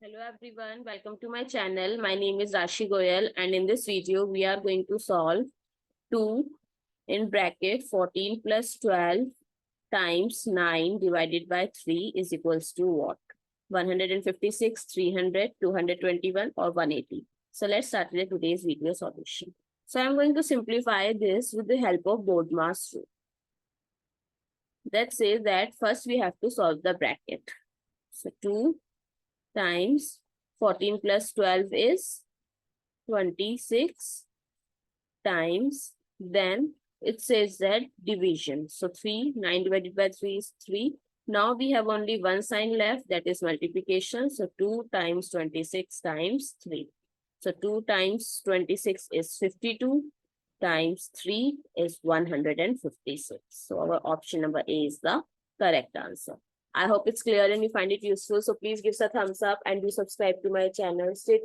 Hello everyone, welcome to my channel. My name is Rashi Goel and in this video we are going to solve 2 in bracket 14 plus 12 times 9 divided by 3 is equals to what? 156, 300, 221 or 180. So let's start with today's video solution. So I'm going to simplify this with the help of board mass rule. That says that first we have to solve the bracket. So 2 times 14 plus 12 is 26 times, then it says that division. So 3, 9 divided by 3 is 3. Now we have only one sign left, that is multiplication. So 2 times 26 times 3. So 2 times 26 is 52 times 3 is 156. So our option number A is the correct answer. I hope it's clear and you find it useful. So please give us a thumbs up and do subscribe to my channel. Stay